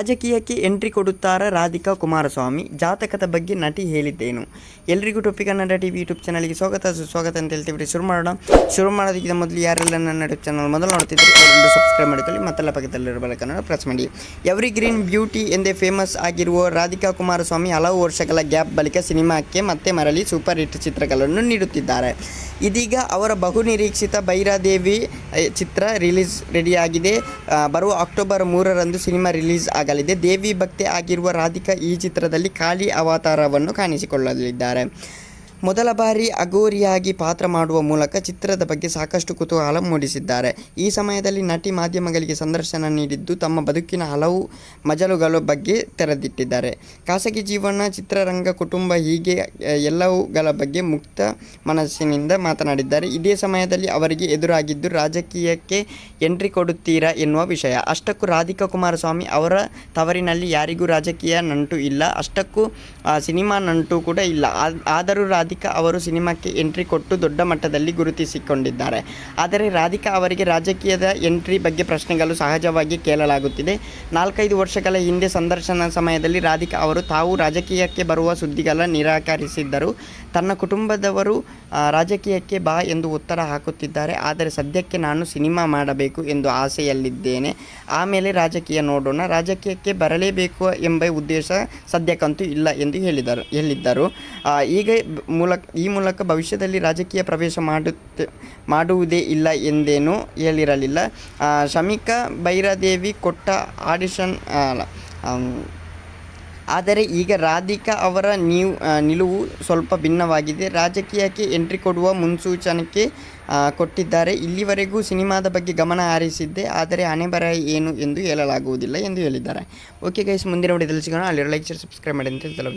ರಾಜಕೀಯಕ್ಕೆ ಎಂಟ್ರಿ ಕೊಡುತ್ತಾರಾ ರಾಧಿಕಾ ಕುಮಾರಸ್ವಾಮಿ? ಜಾತಕದ ಬಗ್ಗೆ ನಟಿ ಹೇಳಿದ್ದೇನು? ಎಲ್ರಿಗೂ ಟೊಪ್ಪಿ ಕನ್ನಡ ಟಿವಿ ಯೂಟ್ಯೂಬ್ ಚಾನಲ್ಗೆ ಸುಸ್ವಾಗತ ಅಂತ ಹೇಳ್ತೀವಿ. ಶುರು ಮಾಡೋದಕ್ಕಿಂತ ಮೊದಲು ಯಾರೆಲ್ಲ ನನ್ನ ಯೂಟ್ಯೂಬ್ ಚಾನಲ್ ಮೊದಲು ನೋಡ್ತಿದ್ರಿ ಅವರೆಲ್ಲರೂ ಸಬ್ಸ್ಕ್ರೈಬ್ ಮಾಡಿಕೊಳ್ಳಿ, ಮತ್ತೆಲ್ಲ ಪಕ್ಕದಲ್ಲಿರೋ ಬೆಲ್ ಐಕಾನ್ ಪ್ರೆಸ್ ಮಾಡಿ. ಎವ್ರಿಗ್ರೀನ್ ಬ್ಯೂಟಿ ಎಂದೇ ಫೇಮಸ್ ಆಗಿರುವ ರಾಧಿಕಾ ಕುಮಾರಸ್ವಾಮಿ ಹಲವು ವರ್ಷಗಳ ಗ್ಯಾಪ್ ಬಳಿಕ ಸಿನಿಮಾಕ್ಕೆ ಮತ್ತೆ ಮರಳಿ ಸೂಪರ್ ಹಿಟ್ ಚಿತ್ರಗಳನ್ನು ನೀಡುತ್ತಿದ್ದಾರೆ. ಇದೀಗ ಅವರ ಬಹುನಿರೀಕ್ಷಿತ ಭೈರಾದೇವಿ ಚಿತ್ರ ರೆಡಿಯಾಗಿದೆ. ಬರುವ ಅಕ್ಟೋಬರ್ 3ರಂದು ಸಿನಿಮಾ ರಿಲೀಸ್ ಆಗಲಿದೆ. ದೇವಿ ಭಕ್ತೆ ಆಗಿರುವ ರಾಧಿಕಾ ಈ ಚಿತ್ರದಲ್ಲಿ ಕಾಳಿ ಅವತಾರವನ್ನು ಕಾಣಿಸಿಕೊಳ್ಳಲಿದ್ದಾರೆ. ಮೊದಲ ಬಾರಿ ಅಘೋರಿಯಾಗಿ ಪಾತ್ರ ಮಾಡುವ ಮೂಲಕ ಚಿತ್ರದ ಬಗ್ಗೆ ಸಾಕಷ್ಟು ಕುತೂಹಲ ಮೂಡಿಸಿದ್ದಾರೆ. ಈ ಸಮಯದಲ್ಲಿ ನಟಿ ಮಾಧ್ಯಮಗಳಿಗೆ ಸಂದರ್ಶನ ನೀಡಿದ್ದು ತಮ್ಮ ಬದುಕಿನ ಹಲವು ಮಜಲುಗಳ ಬಗ್ಗೆ ತೆರೆದಿಟ್ಟಿದ್ದಾರೆ. ಖಾಸಗಿ ಜೀವನ, ಚಿತ್ರರಂಗ, ಕುಟುಂಬ ಹೀಗೆ ಎಲ್ಲವುಗಳ ಬಗ್ಗೆ ಮುಕ್ತ ಮನಸ್ಸಿನಿಂದ ಮಾತನಾಡಿದ್ದಾರೆ. ಇದೇ ಸಮಯದಲ್ಲಿ ಅವರಿಗೆ ಎದುರಾಗಿದ್ದು ರಾಜಕೀಯಕ್ಕೆ ಎಂಟ್ರಿ ಕೊಡುತ್ತೀರಾ ಎನ್ನುವ ವಿಷಯ. ಅಷ್ಟಕ್ಕೂ ರಾಧಿಕಾ ಕುಮಾರಸ್ವಾಮಿ ಅವರ ತವರಿನಲ್ಲಿ ಯಾರಿಗೂ ರಾಜಕೀಯ ನಂಟು ಇಲ್ಲ, ಅಷ್ಟಕ್ಕೂ ಸಿನಿಮಾ ನಂಟು ಕೂಡ ಇಲ್ಲ. ಆದರೂ ರಾಧಿಕಾ ಅವರು ಸಿನಿಮಾಕ್ಕೆ ಎಂಟ್ರಿ ಕೊಟ್ಟು ದೊಡ್ಡ ಮಟ್ಟದಲ್ಲಿ ಗುರುತಿಸಿಕೊಂಡಿದ್ದಾರೆ. ಆದರೆ ರಾಧಿಕಾ ಅವರಿಗೆ ರಾಜಕೀಯದ ಎಂಟ್ರಿ ಬಗ್ಗೆ ಪ್ರಶ್ನೆಗಳು ಸಹಜವಾಗಿ ಕೇಳಲಾಗುತ್ತಿದೆ. 4-5 ವರ್ಷಗಳ ಹಿಂದೆ ಸಂದರ್ಶನ ಸಮಯದಲ್ಲಿ ರಾಧಿಕಾ ಅವರು ತಾವು ರಾಜಕೀಯಕ್ಕೆ ಬರುವ ಸುದ್ದಿಗಳ ನಿರಾಕರಿಸಿದ್ದರು. ತನ್ನ ಕುಟುಂಬದವರು ರಾಜಕೀಯಕ್ಕೆ ಬಾ ಎಂದು ಒತ್ತಡ ಹಾಕುತ್ತಿದ್ದಾರೆ. ಆದರೆ ಸದ್ಯಕ್ಕೆ ನಾನು ಸಿನಿಮಾ ಮಾಡಬೇಕು ಎಂದು ಆಸೆಯಲ್ಲಿದ್ದೇನೆ, ಆಮೇಲೆ ರಾಜಕೀಯ ನೋಡೋಣ, ರಾಜಕೀಯಕ್ಕೆ ಬರಲೇಬೇಕು ಎಂಬ ಉದ್ದೇಶ ಸದ್ಯಕ್ಕಂತೂ ಇಲ್ಲ ಎಂದು ಹೇಳಿದ್ದರು. ಈ ಮೂಲಕ ಭವಿಷ್ಯದಲ್ಲಿ ರಾಜಕೀಯ ಪ್ರವೇಶ ಮಾಡುವುದೇ ಇಲ್ಲ ಎಂದೇನೂ ಹೇಳಿರಲಿಲ್ಲ. ಶಮಿಕಾ ಭೈರಾದೇವಿ ಕೊಟ್ಟ ಆಡಿಷನ್ ಆದರೆ ಈಗ ರಾಧಿಕಾ ಅವರ ನಿಲುವು ಸ್ವಲ್ಪ ಭಿನ್ನವಾಗಿದೆ. ರಾಜಕೀಯಕ್ಕೆ ಎಂಟ್ರಿ ಕೊಡುವ ಮುನ್ಸೂಚನೆ ಕೊಟ್ಟಿದ್ದಾರೆ. ಇಲ್ಲಿವರೆಗೂ ಸಿನಿಮಾದ ಬಗ್ಗೆ ಗಮನ ಹರಿಸಿದ್ದೆ, ಆದರೆ ಹಣೆಬರಹ ಏನು ಎಂದು ಹೇಳಲಾಗುವುದಿಲ್ಲ ಎಂದು ಹೇಳಿದ್ದಾರೆ. ಓಕೆ ಗೈಸ್, ಮುಂದಿನ ವಿಡಿಯೋದಲ್ಲಿ ಸಿಗೋಣ. ಅಲ್ಲಿ ಲೈಕ್, ಶೇರ್, ಸಬ್ಸ್ಕ್ರೈಬ್ ಮಾಡಿ ಅಂತ ಹೇಳ್ತಲ್ಲ.